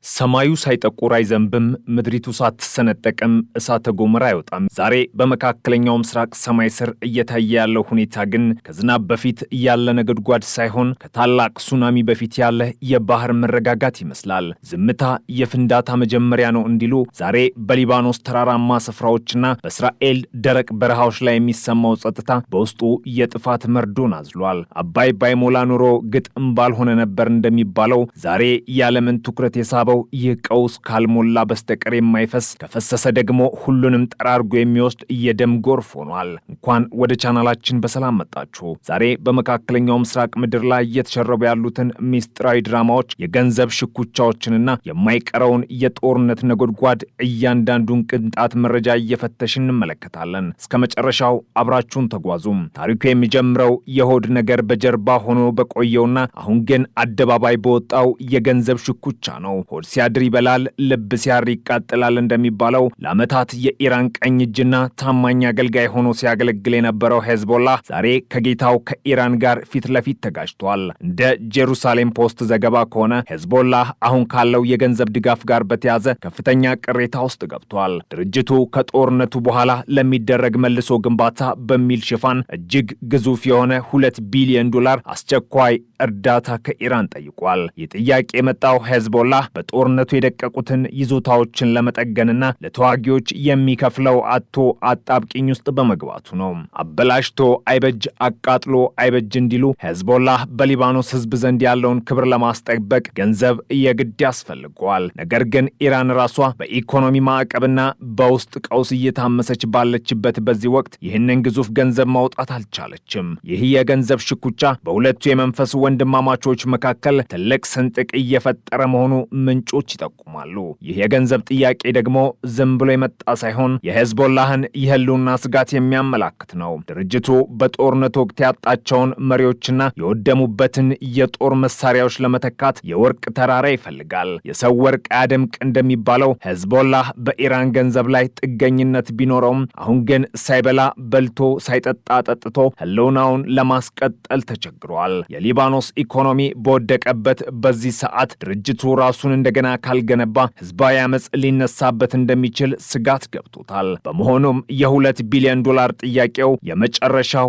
ሰማዩ ሳይጠቁር አይዘንብም፣ ምድሪቱ ሳትሰነጠቅም እሳተ ገሞራ አይወጣም። ዛሬ በመካከለኛው ምስራቅ ሰማይ ስር እየታየ ያለው ሁኔታ ግን ከዝናብ በፊት ያለ ነጎድጓድ ሳይሆን ከታላቅ ሱናሚ በፊት ያለ የባህር መረጋጋት ይመስላል። ዝምታ የፍንዳታ መጀመሪያ ነው እንዲሉ ዛሬ በሊባኖስ ተራራማ ስፍራዎችና በእስራኤል ደረቅ በረሃዎች ላይ የሚሰማው ጸጥታ በውስጡ የጥፋት መርዶን አዝሏል። አባይ ባይሞላ ኖሮ ግጥም ባልሆነ ነበር እንደሚባለው ዛሬ የዓለምን ትኩረት የሳበው ይህ ቀውስ ካልሞላ በስተቀር የማይፈስ ከፈሰሰ ደግሞ ሁሉንም ጠራርጎ የሚወስድ የደም ጎርፍ ሆኗል። እንኳን ወደ ቻናላችን በሰላም መጣችሁ። ዛሬ በመካከለኛው ምስራቅ ምድር ላይ እየተሸረቡ ያሉትን ሚስጥራዊ ድራማዎች፣ የገንዘብ ሽኩቻዎችንና የማይቀረውን የጦርነት ነጎድጓድ እያንዳንዱን ቅንጣት መረጃ እየፈተሽን እንመለከታለን። እስከ መጨረሻው አብራችሁን ተጓዙም። ታሪኩ የሚጀምረው የሆድ ነገር በጀርባ ሆኖ በቆየውና አሁን ግን አደባባይ በወጣው የገንዘብ ሽኩቻ ነው። ሆድ ሲያድር ይበላል፣ ልብ ሲያር ይቃጠላል እንደሚባለው ለዓመታት የኢራን ቀኝ እጅና ታማኝ አገልጋይ ሆኖ ሲያገለግል የነበረው ሄዝቦላህ ዛሬ ከጌታው ከኢራን ጋር ፊት ለፊት ተጋጭቷል። እንደ ጄሩሳሌም ፖስት ዘገባ ከሆነ ሄዝቦላህ አሁን ካለው የገንዘብ ድጋፍ ጋር በተያዘ ከፍተኛ ቅሬታ ውስጥ ገብቷል። ድርጅቱ ከጦርነቱ በኋላ ለሚደረግ መልሶ ግንባታ በሚል ሽፋን እጅግ ግዙፍ የሆነ $2 ቢሊዮን አስቸኳይ እርዳታ ከኢራን ጠይቋል። ይህ ጥያቄ የመጣው ሄዝቦላህ በጦርነቱ የደቀቁትን ይዞታዎችን ለመጠገንና ለተዋጊዎች የሚከፍለው አጥቶ አጣብቂኝ ውስጥ በመግባቱ ነው። አበላሽቶ አይበጅ አቃጥሎ አይበጅ እንዲሉ ሄዝቦላህ በሊባኖስ ሕዝብ ዘንድ ያለውን ክብር ለማስጠበቅ ገንዘብ የግድ ያስፈልገዋል። ነገር ግን ኢራን ራሷ በኢኮኖሚ ማዕቀብና በውስጥ ቀውስ እየታመሰች ባለችበት በዚህ ወቅት ይህንን ግዙፍ ገንዘብ ማውጣት አልቻለችም። ይህ የገንዘብ ሽኩቻ በሁለቱ የመንፈስ ወንድማማቾች መካከል ትልቅ ስንጥቅ እየፈጠረ መሆኑ ምንጮች ይጠቁማሉ። ይህ የገንዘብ ጥያቄ ደግሞ ዝም ብሎ የመጣ ሳይሆን የሄዝቦላህን የህልውና ስጋት የሚያመላክት ነው። ድርጅቱ በጦርነቱ ወቅት ያጣቸውን መሪዎችና የወደሙበትን የጦር መሳሪያዎች ለመተካት የወርቅ ተራራ ይፈልጋል። የሰው ወርቅ አያደምቅ እንደሚባለው ሄዝቦላህ በኢራን ገንዘብ ላይ ጥገኝነት ቢኖረውም አሁን ግን ሳይበላ በልቶ ሳይጠጣ ጠጥቶ ህልውናውን ለማስቀጠል ተቸግሯል። የሊባኖስ ኢኮኖሚ በወደቀበት በዚህ ሰዓት ድርጅቱ ራሱን እንደገና ካልገነባ ህዝባዊ አመጽ ሊነሳበት እንደሚችል ስጋት ገብቶታል። በመሆኑም $2 ቢሊዮን ጥያቄው የመጨረሻው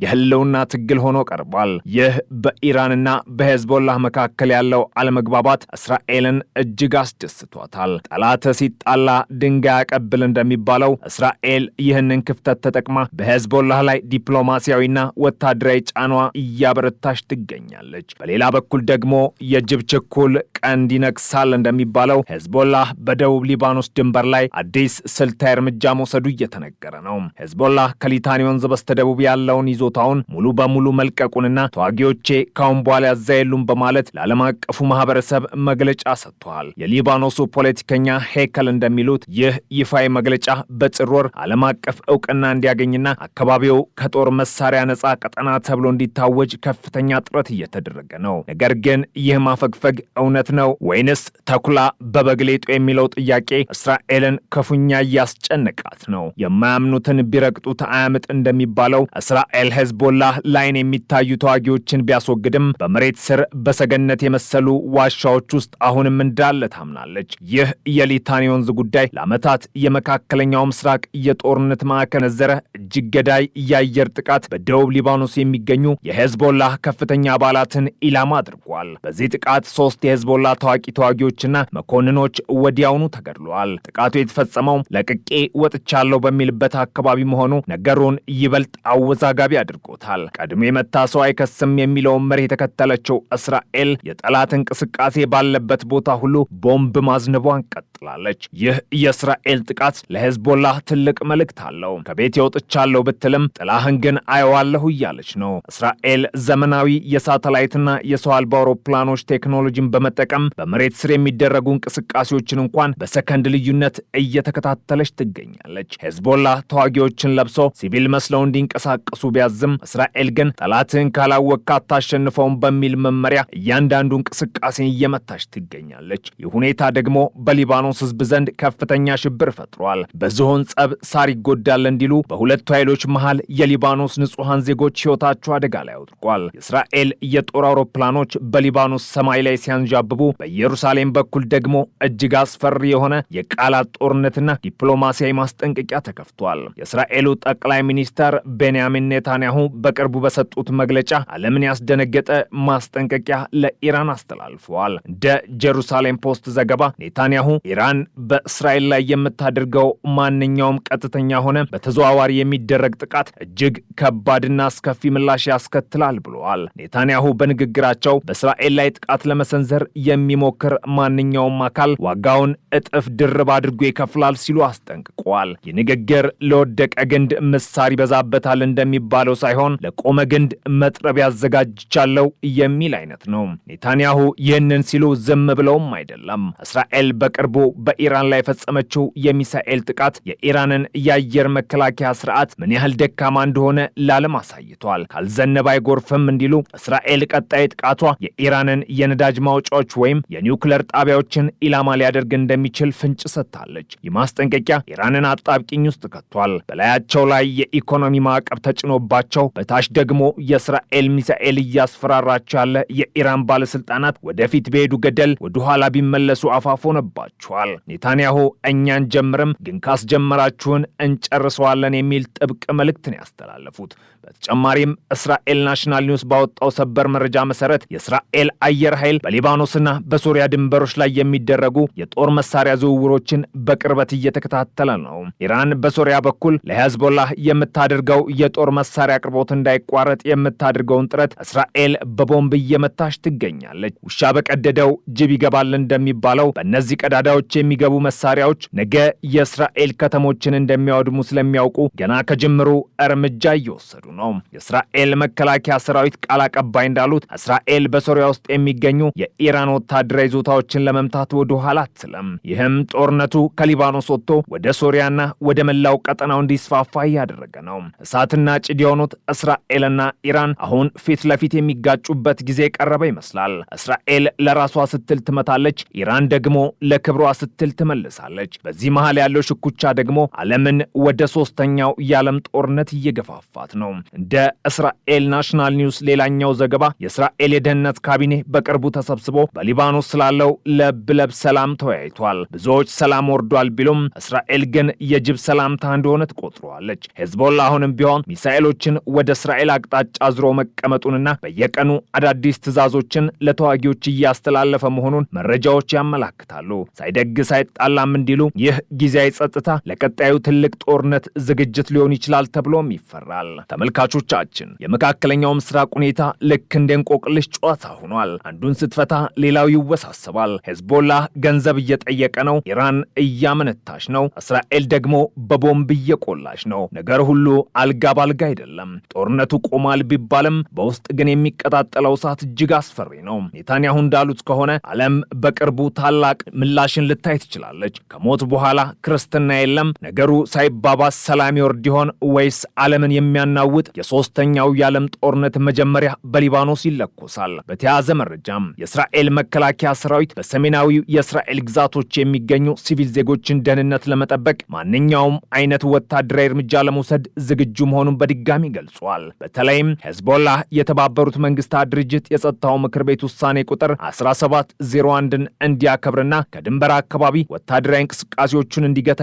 የህልውና ትግል ሆኖ ቀርቧል። ይህ በኢራንና በሄዝቦላህ መካከል ያለው አለመግባባት እስራኤልን እጅግ አስደስቷታል። ጠላት ሲጣላ ድንጋይ ያቀብል እንደሚባለው እስራኤል ይህንን ክፍተት ተጠቅማ በሄዝቦላህ ላይ ዲፕሎማሲያዊና ወታደራዊ ጫኗ እያበረታች ትገኛለች። በሌላ በኩል ደግሞ የጅብ ችኩል ቀንድ ይነክሳል እንደሚባለው ሄዝቦላህ በደቡብ ሊባኖስ ድንበር ላይ አዲስ ስልታዊ እርምጃ መውሰዱ እየተነገረ ነው። ሄዝቦላህ ከሊታኒ ወንዝ በስተደቡብ ያለውን ይዞታውን ሙሉ በሙሉ መልቀቁንና ተዋጊዎቼ ካሁን በኋላ ያዛ የሉም በማለት ለዓለም አቀፉ ማህበረሰብ መግለጫ ሰጥቷል። የሊባኖሱ ፖለቲከኛ ሄከል እንደሚሉት ይህ ይፋዊ መግለጫ በጥር ወር ዓለም አቀፍ እውቅና እንዲያገኝና አካባቢው ከጦር መሳሪያ ነጻ ቀጠና ተብሎ እንዲታወጅ ከፍተኛ ጥረት እየተደረገ ነው። ነገር ግን ይህ ማፈግፈግ እውነት ነው ወይንስ ተኩላ በበግሌጡ የሚለው ጥያቄ እስራኤልን ክፉኛ እያስጨነቃት ነው። የማያምኑትን ቢረግጡት አያምጥ እንደሚባለው እስራኤል ሄዝቦላህ ላይን የሚታዩ ተዋጊዎችን ቢያስወግድም በመሬት ስር በሰገነት የመሰሉ ዋሻዎች ውስጥ አሁንም እንዳለ ታምናለች። ይህ የሊታኒ ወንዝ ጉዳይ ለዓመታት የመካከለኛው ምስራቅ የጦርነት ማዕከል ነዘረ እጅግ ገዳይ የአየር ጥቃት በደቡብ ሊባኖስ የሚገኙ የሄዝቦላህ ከፍተኛ አባላትን ኢላማ አድርጓል። በዚህ ጥቃት 3 የሄዝቦላህ ታዋቂ ተዋጊዎችና መኮንኖች ወዲያውኑ ተገድለዋል። ጥቃቱ የተፈጸመው ለቅቄ ወጥቻለሁ በሚልበት አካባቢ መሆኑ ነገሩን ይበልጥ አወዛጋቢ አድርጎታል። ቀድሞ የመታ ሰው አይከስም የሚለውን መርህ የተከተለችው እስራኤል የጠላት እንቅስቃሴ ባለበት ቦታ ሁሉ ቦምብ ማዝነቧን ቀጥላለች። ይህ የእስራኤል ጥቃት ለሄዝቦላህ ትልቅ መልእክት አለው። ከቤት ወጥቻለሁ ብትልም ጥላህን ግን አየዋለሁ እያለች ነው። እስራኤል ዘመናዊ የሳተላይትና የሰው አልባ አውሮፕላኖች ቴክኖሎጂን በመጠቀም በመሬት ስር የሚደረጉ እንቅስቃሴዎችን እንኳን በሰከንድ ልዩነት እየተከታተለች ትገኛለች። ሄዝቦላህ ተዋጊዎችን ለብሶ ሲቪል መስለው እንዲንቀሳቀሱ ቢያዝም እስራኤል ግን ጠላትን ካላወቅክ አታሸንፈውም በሚል መመሪያ እያንዳንዱ እንቅስቃሴን እየመታች ትገኛለች። ይህ ሁኔታ ደግሞ በሊባኖስ ህዝብ ዘንድ ከፍተኛ ሽብር ፈጥሯል። በዝሆን ጸብ ሳር ይጎዳል እንዲሉ በሁለቱ ኃይሎች መሃል የሊባኖስ ንጹሃን ዜጎች ህይወታቸው አደጋ ላይ ወድቋል። የእስራኤል የጦር አውሮፕላኖች በሊባኖስ ሰማይ ላይ ሲያንዣብቡ በኢየሩሳሌም በኢየሩሳሌም በኩል ደግሞ እጅግ አስፈሪ የሆነ የቃላት ጦርነትና ዲፕሎማሲያዊ ማስጠንቀቂያ ተከፍቷል። የእስራኤሉ ጠቅላይ ሚኒስተር ቤንያሚን ኔታንያሁ በቅርቡ በሰጡት መግለጫ ዓለምን ያስደነገጠ ማስጠንቀቂያ ለኢራን አስተላልፈዋል። እንደ ጀሩሳሌም ፖስት ዘገባ ኔታንያሁ ኢራን በእስራኤል ላይ የምታደርገው ማንኛውም ቀጥተኛ ሆነ በተዘዋዋሪ የሚደረግ ጥቃት እጅግ ከባድና አስከፊ ምላሽ ያስከትላል ብለዋል። ኔታንያሁ በንግግራቸው በእስራኤል ላይ ጥቃት ለመሰንዘር የሚሞክር ማንኛውም አካል ዋጋውን እጥፍ ድርብ አድርጎ ይከፍላል ሲሉ አስጠንቅቀዋል። ይህ ንግግር ለወደቀ ግንድ ምሳር ይበዛበታል እንደሚባለው ሳይሆን ለቆመ ግንድ መጥረብ ያዘጋጅቻለው የሚል አይነት ነው። ኔታንያሁ ይህንን ሲሉ ዝም ብለውም አይደለም። እስራኤል በቅርቡ በኢራን ላይ የፈጸመችው የሚሳኤል ጥቃት የኢራንን የአየር መከላከያ ስርዓት ምን ያህል ደካማ እንደሆነ ለዓለም አሳይቷል። ካልዘነበ አይጎርፍም እንዲሉ እስራኤል ቀጣይ ጥቃቷ የኢራንን የነዳጅ ማውጫዎች ወይም የኒውክለር ጣቢያዎችን ኢላማ ሊያደርግ እንደሚችል ፍንጭ ሰጥታለች። ይህ ማስጠንቀቂያ ኢራንን አጣብቂኝ ውስጥ ከቷል። በላያቸው ላይ የኢኮኖሚ ማዕቀብ ተጭኖባቸው በታች ደግሞ የእስራኤል ሚሳኤል እያስፈራራቸው ያለ የኢራን ባለስልጣናት ወደፊት በሄዱ ገደል ወደኋላ ቢመለሱ አፋፍ ሆነባቸዋል። ኔታንያሁ እኛን ጀምርም ግን ካስጀመራችሁን እንጨርሰዋለን የሚል ጥብቅ መልእክትን ያስተላለፉት። በተጨማሪም እስራኤል ናሽናል ኒውስ ባወጣው ሰበር መረጃ መሰረት የእስራኤል አየር ኃይል በሊባኖስና በሶሪያ ድንበሮች ላይ የሚደረጉ የጦር መሳሪያ ዝውውሮችን በቅርበት እየተከታተለ ነው። ኢራን በሶሪያ በኩል ለሄዝቦላህ የምታደርገው የጦር መሳሪያ አቅርቦት እንዳይቋረጥ የምታደርገውን ጥረት እስራኤል በቦምብ እየመታች ትገኛለች። ውሻ በቀደደው ጅብ ይገባል እንደሚባለው በእነዚህ ቀዳዳዎች የሚገቡ መሳሪያዎች ነገ የእስራኤል ከተሞችን እንደሚያወድሙ ስለሚያውቁ ገና ከጅምሩ እርምጃ እየወሰዱ ነው። የእስራኤል መከላከያ ሰራዊት ቃል አቀባይ እንዳሉት እስራኤል በሶሪያ ውስጥ የሚገኙ የኢራን ወታደራዊ ይዞታዎችን ለመምታት ወደ ኋላ አትልም። ይህም ጦርነቱ ከሊባኖስ ወጥቶ ወደ ሶሪያና ወደ መላው ቀጠናው እንዲስፋፋ እያደረገ ነው። እሳትና ጭድ የሆኑት እስራኤልና ኢራን አሁን ፊት ለፊት የሚጋጩበት ጊዜ ቀረበ ይመስላል። እስራኤል ለራሷ ስትል ትመታለች፣ ኢራን ደግሞ ለክብሯ ስትል ትመልሳለች። በዚህ መሃል ያለው ሽኩቻ ደግሞ ዓለምን ወደ ሶስተኛው የዓለም ጦርነት እየገፋፋት ነው። እንደ እስራኤል ናሽናል ኒውስ ሌላኛው ዘገባ የእስራኤል የደህንነት ካቢኔ በቅርቡ ተሰብስቦ በሊባኖስ ስላለው ለብ ሰላም ተወያይቷል። ብዙዎች ሰላም ወርዷል ቢሉም እስራኤል ግን የጅብ ሰላምታ እንደሆነ ትቆጥረዋለች። ሄዝቦላ አሁንም ቢሆን ሚሳኤሎችን ወደ እስራኤል አቅጣጫ አዝሮ መቀመጡንና በየቀኑ አዳዲስ ትዕዛዞችን ለተዋጊዎች እያስተላለፈ መሆኑን መረጃዎች ያመላክታሉ። ሳይደግስ አይጣላም እንዲሉ ይህ ጊዜያዊ ጸጥታ ለቀጣዩ ትልቅ ጦርነት ዝግጅት ሊሆን ይችላል ተብሎም ይፈራል። ተመልካቾቻችን የመካከለኛው ምስራቅ ሁኔታ ልክ እንደ እንቆቅልሽ ጨዋታ ሆኗል። አንዱን ስትፈታ ሌላው ይወሳሰባል። ሄዝቦላህ ገንዘብ እየጠየቀ ነው፣ ኢራን እያመነታች ነው፣ እስራኤል ደግሞ በቦምብ እየቆላች ነው። ነገር ሁሉ አልጋ ባልጋ አይደለም። ጦርነቱ ቆሟል ቢባልም በውስጥ ግን የሚቀጣጠለው እሳት እጅግ አስፈሪ ነው። ኔታንያሁ እንዳሉት ከሆነ ዓለም በቅርቡ ታላቅ ምላሽን ልታይ ትችላለች። ከሞት በኋላ ክርስትና የለም። ነገሩ ሳይባባስ ሰላም ይወርድ ይሆን ወይስ ዓለምን የሚያናውጥ የሶስተኛው የዓለም ጦርነት መጀመሪያ በሊባኖስ ይለኮሳል? በተያያዘ መረጃም የእስራኤል መከላከያ ሰራዊት በሰሜናዊው የእስራኤል ግዛቶች የሚገኙ ሲቪል ዜጎችን ደህንነት ለመጠበቅ ማንኛውም አይነት ወታደራዊ እርምጃ ለመውሰድ ዝግጁ መሆኑን በድጋሚ ገልጿል። በተለይም ሄዝቦላህ የተባበሩት መንግስታት ድርጅት የጸጥታው ምክር ቤት ውሳኔ ቁጥር 1701ን እንዲያከብርና ከድንበር አካባቢ ወታደራዊ እንቅስቃሴዎቹን እንዲገታ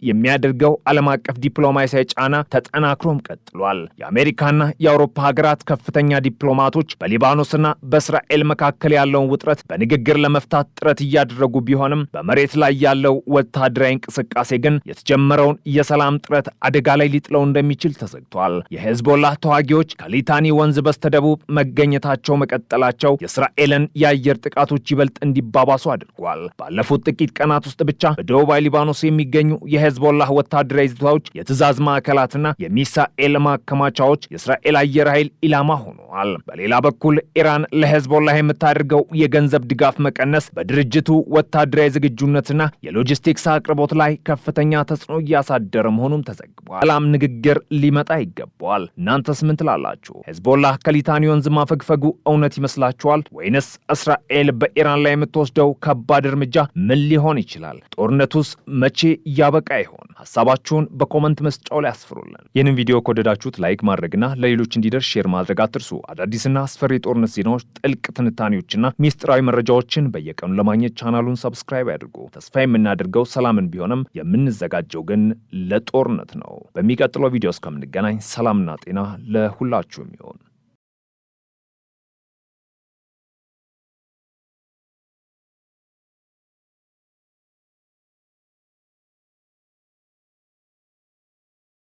የሚያደርገው ዓለም አቀፍ ዲፕሎማሲያዊ ጫና ተጠናክሮም ቀጥሏል። የአሜሪካና የአውሮፓ ሀገራት ከፍተኛ ዲፕሎማቶች በሊባኖስና በእስራኤል መካከል ያለውን ውጥረት በንግግር ለመፍታት ጥረት እያደረጉ ቢሆንም በመሬት ላይ ያለው ወታደራዊ እንቅስቃሴ ግን የተጀመረውን የሰላም ጥረት አደጋ ላይ ሊጥለው እንደሚችል ተሰግቷል። የሄዝቦላህ ተዋጊዎች ከሊታኒ ወንዝ በስተደቡብ መገኘታቸው መቀጠላቸው የእስራኤልን የአየር ጥቃቶች ይበልጥ እንዲባባሱ አድርጓል። ባለፉት ጥቂት ቀናት ውስጥ ብቻ በደቡባዊ ሊባኖስ የሚገኙ የሄዝቦላህ ወታደራዊ ይዞታዎች፣ የትዕዛዝ ማዕከላትና የሚሳኤል ማከማቻዎች የእስራኤል አየር ኃይል ኢላማ ሆነዋል። በሌላ በኩል ኢራን ለሄዝቦላህ የምታደርገው የገንዘብ ድጋፍ መቀነስ በድርጅቱ ወታደራዊ ዝግጁነትና የሎጂስቲክስ አቅርቦት ላይ ከፍተኛ ተጽዕኖ እያሳደረ መሆኑም ተዘግቧል። ሰላም ንግግር ሊመጣ ይገባዋል። እናንተስ ምን ትላላችሁ? ሄዝቦላህ ከሊታኒ ወንዝ ማፈግፈጉ እውነት ይመስላችኋል? ወይንስ እስራኤል በኢራን ላይ የምትወስደው ከባድ እርምጃ ምን ሊሆን ይችላል? ጦርነቱስ መቼ ያበቃ ይሆን? ሐሳባችሁን በኮመንት መስጫው ላይ አስፍሩልን። ይህንን ቪዲዮ ከወደዳችሁት ላይክ ማድረግና ለሌሎች እንዲደርስ ሼር ማድረግ አትርሱ። አዳዲስና አስፈሪ የጦርነት ዜናዎች፣ ጥልቅ ትንታኔዎችና ሚስጥራዊ መረጃዎችን መረጃዎችን በየቀኑ ለማግኘት ቻናሉን ሰብስክራይብ ያድርጉ። ተስፋ የምናደርገው ሰላምን ቢሆንም የምንዘጋጀው ግን ለጦርነት ነው። በሚቀጥለው ቪዲዮ እስከምንገናኝ ሰላምና ጤና ለሁላችሁም ይሁን።